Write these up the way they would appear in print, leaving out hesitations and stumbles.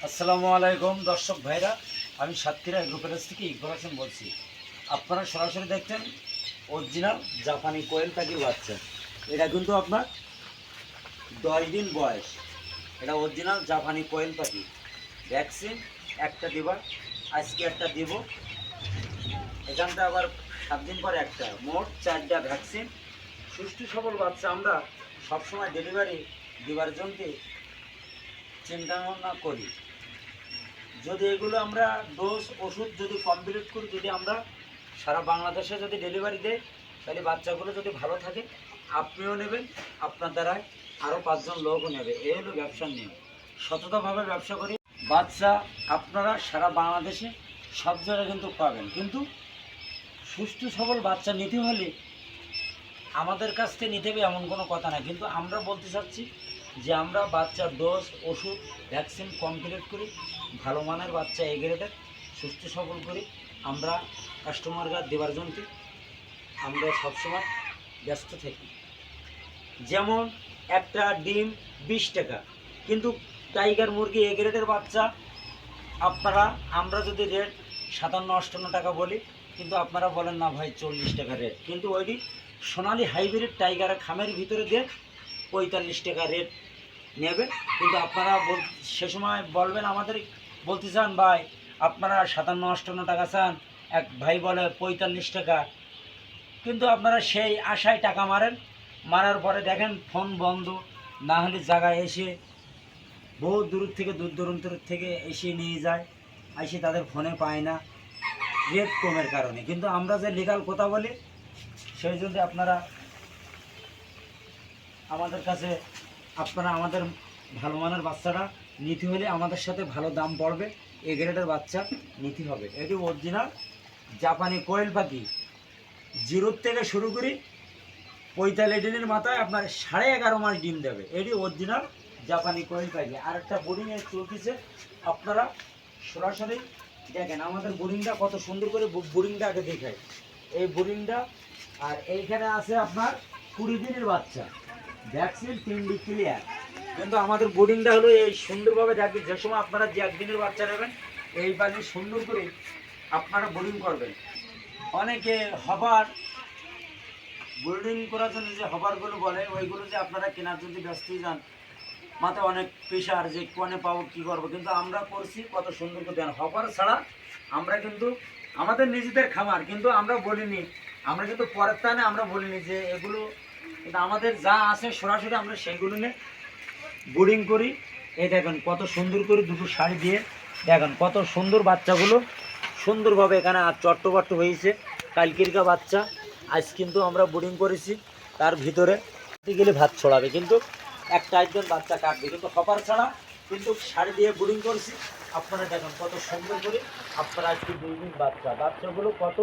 আসসালামু আলাইকুম দর্শক ভাইরা, আমি সাতক্ষীরা এগ্রোপ্যালেস থেকে ইকবাল হোসেন বলছি। আপনারা সরাসরি দেখছেন অরিজিনাল জাপানি কোয়েল পাখির বাচ্চা। এটা কিন্তু আপনার 10 দিন বয়স। এটা অরিজিনাল জাপানি কোয়েল পাখি। ভ্যাকসিন একটা দিবার, আজকে একটা দিব, এখানটা আবার 7 দিন পরে একটা, মোট 4টা ভ্যাকসিন। সুষ্ঠু সবল বাচ্চা আমরা সবসময় ডেলিভারি দিবার জন্য চিন্তা ভাবনা করি। যদি এগুলো আমরা ডোজ ওষুধ যদি কমপ্লিট করি, যদি আমরা সারা বাংলাদেশে যদি ডেলিভারি দেয়, তাহলে বাচ্চাগুলো যদি ভালো থাকে আপনিও নেবেন, আপনার দ্বারায় আরও 5জন লোকও নেবে। এই হলো ব্যবসার নিয়ম। সততাভাবে ব্যবসা করি। বাচ্চা আপনারা সারা বাংলাদেশে সব জায়গায় কিন্তু পাবেন, কিন্তু সুষ্ঠু সবল বাচ্চা নিতে হলে আমাদের কাছ থেকে নিতে হবে এমন কোনো কথা না। কিন্তু আমরা বলতে চাচ্ছি যে আমরা বাচ্চার ডোজ ওষুধ ভ্যাকসিন কমপ্লিট করি, ভালো মানের বাচ্চা এ গ্রেডের সুস্থ সবল করি। আমরা কাস্টমাররা দেওয়ার জন্য আমরা সবসময় ব্যস্ত থাকি। যেমন একটা ডিম 20 টাকা, কিন্তু টাইগার মুরগি এ গ্রেডের বাচ্চা আপনারা আমরা যদি রেট 57-58 টাকা বলি, কিন্তু আপনারা বলেন না ভাই 40 টাকা রেট, কিন্তু ওইটি সোনালি হাইব্রিড টাইগার খামের ভিতরে দিয়ে 45 টাকা রেট নেবে। কিন্তু আপনারা সে সময় বলবেন, আমাদের বলতে চান ভাই আপনারা 57-58 টাকা চান, এক ভাই বলে 45 টাকা, কিন্তু আপনারা সেই আশায় টাকা মারার পরে দেখেন ফোন বন্ধ, না হলে জায়গায় এসে বহু দূর থেকে দূর দূরান্তর থেকে এসে নিয়ে যায়, এসে তাদের ফোনে পায় না রেট কমের কারণে। কিন্তু আমরা যে লিগাল কথা বলি, সেই জন্য আপনারা আমাদের কাছে আমাদের ভালো মানের বাচ্চাটা নিতে হলে আমাদের সাথে ভালো দাম পড়বে। এ গ্রেডের বাচ্চা নিতে হবে। এটি অরিজিনাল জাপানি কোয়েল পাখি। 0 থেকে শুরু করি 45 দিনের মাথায় আপনার 11.5 মাস ডিম দেবে। এটি অরিজিনাল জাপানি কোয়েল পাখি। আরেকটা বোর্ডিংয়ে চলতেছে, আপনারা সরাসরি দেখেন আমাদের বোর্ডিংটা কত সুন্দর করে। বোর্ডিংটা আগে দেখায়, এই বোর্ডিংটা। আর এইখানে আছে আপনার 20 দিনের বাচ্চা, ভ্যাকসিন 3 ক্লিয়ার। কিন্তু আমাদের বোর্ডিংটা হলো এই সুন্দরভাবে দেখবেন। যে সময় আপনারা যে 1 দিনের বাচ্চা নেবেন, এই পাখি সুন্দর করে আপনারা বোর্ডিং করবেন। অনেকে হবার বোর্ডিং করার জন্য যে হবারগুলো বলে, ওইগুলো যে আপনারা কেনার যদি ব্যস্ত যান, মাথায় অনেক প্রেশার যে কোনে পাবো কী করবো, কিন্তু আমরা করছি কত সুন্দর করে দেন। হবার ছাড়া আমরা কিন্তু আমাদের নিজেদের খামার, কিন্তু আমরা বলিনি, আমরা কিন্তু পরের টানে আমরা বলিনি যে এগুলো, কিন্তু আমাদের যা আছে সরাসরি আমরা সেইগুলো নিয়ে বোর্ডিং করি। এই দেখেন কত সুন্দর করে দুটো শাড়ি দিয়ে দেখেন কত সুন্দর বাচ্চাগুলো সুন্দরভাবে এখানে আর চট্টবট্ট হয়েছে। কালকেরকা বাচ্চা আজ কিন্তু আমরা বোর্ডিং করেছি, তার ভিতরে গেলে ভাত ছড়াবে, কিন্তু একটা একজন বাচ্চা কাটবে, কিন্তু হপার ছাড়া কিন্তু শাড়ি দিয়ে বোর্ডিং করেছি। আপনারা দেখেন কত সুন্দর করে আপনারা আজকে 2 দিন বাচ্চাগুলো কত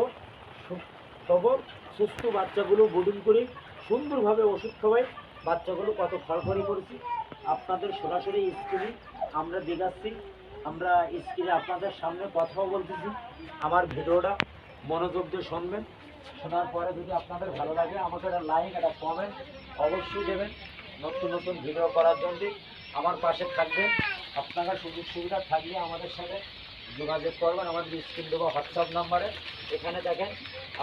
সবল সুস্থ বাচ্চাগুলো বোর্ডিং করে সুন্দরভাবে ওষুধ খাওয়াই বাচ্চাগুলো কত ফলফলি করেছি। আপনাদের সরাসরি স্ক্রিনে আমরা দেখাচ্ছি, আমরা স্ক্রিনে আপনাদের সামনে কথাও বলতেছি। আমার ভিডিওটা মনোযোগ দিয়ে শুনবেন, শোনার পরে যদি আপনাদের ভালো লাগে আমাকে একটা লাইক একটা কমেন্ট অবশ্যই দেবেন। নতুন নতুন ভিডিও করার জন্য আমার পাশে থাকবেন। আপনারা সুযোগ সুবিধা থাকলে আমাদের সাথে যোগাযোগ করবেন আমাদের স্ক্রিন দেওয়া হোয়াটসঅ্যাপ নাম্বারে। এখানে দেখেন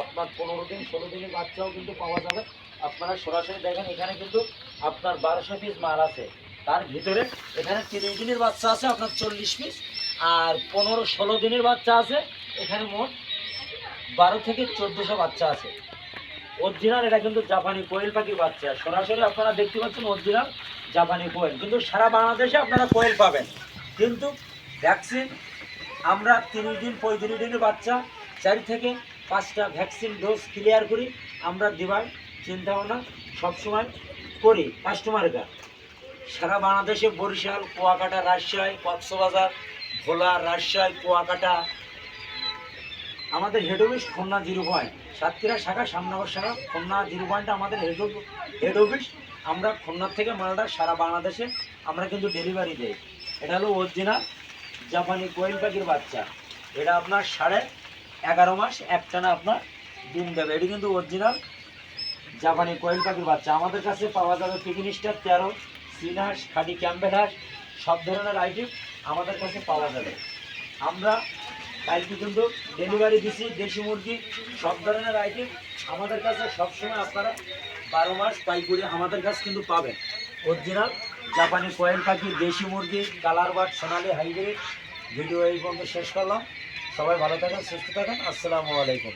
আপনার 15 দিন 16 দিনের বাচ্চাও কিন্তু পাওয়া যাবে। আপনারা সরাসরি দেখেন, এখানে কিন্তু আপনার 1200 পিস মাল আছে, তার ভিতরে এখানে 30 দিনের বাচ্চা আছে আপনার 40 পিস, আর 15-16 দিনের বাচ্চা আছে এখানে মোট 12 থেকে 1400 বাচ্চা আছে। অরিজিনাল এটা কিন্তু জাপানি কোয়েল পাখির বাচ্চা। সরাসরি আপনারা দেখতে পাচ্ছেন অরিজিনাল জাপানি কোয়েল, কিন্তু সারা বাংলাদেশে আপনারা কোয়েল পাবেন। কিন্তু ভ্যাকসিন আমরা 30 দিন 35 দিনের বাচ্চা 4 থেকে 5টা ভ্যাকসিন ডোজ ক্লিয়ার করি। আমরা দেওয়ার চিন্তাভাবনা সবসময় করি কাস্টমাররা। সারা বাংলাদেশে বরিশাল, কুয়াকাটা, রাজশাহী, কক্সবাজার, ভোলা, রাজশাহী, কুয়াকাটা, আমাদের head office Khulna 0 point, Satkhira শাখা, শ্যামনগর শাখা, খুলনা 0 পয়েন্টে আমাদের হেড অফিস। আমরা খুলনার থেকে মালটা সারা বাংলাদেশে আমরা কিন্তু ডেলিভারি দেই। এটা হলো অরিজিনাল জাপানি কোয়েল পাখির বাচ্চা। এটা আপনার 11.5 মাস একটানা আপনার ডিম দেবে। এটি কিন্তু অরিজিনাল জাপানি কোয়েল পাখির বাচ্চা। আমাদের কাছে পাওয়া যাবে পিকিং স্টার 13, চীন হাঁস, খাঁটি ক্যাম্বেল হাঁস, সব ধরনের আইটেম আমাদের কাছে পাওয়া যাবে। আমরা কালকে কিন্তু ডেলিভারি দিছি দেশি মুরগি, সব ধরনের আইটেম আমাদের কাছে সবসময় আপনারা 12 মাস পাইকারি আমাদের কাছে কিন্তু পাবেন। অরিজিনাল জাপানি কোয়েল পাখি, দেশি মুরগি, কালার বার্ড, সোনালি হাইব্রিড। ভিডিও এই পর্যন্ত শেষ করলাম। সবাই ভালো থাকেন, সুস্থ থাকেন। আসসালামু আলাইকুম।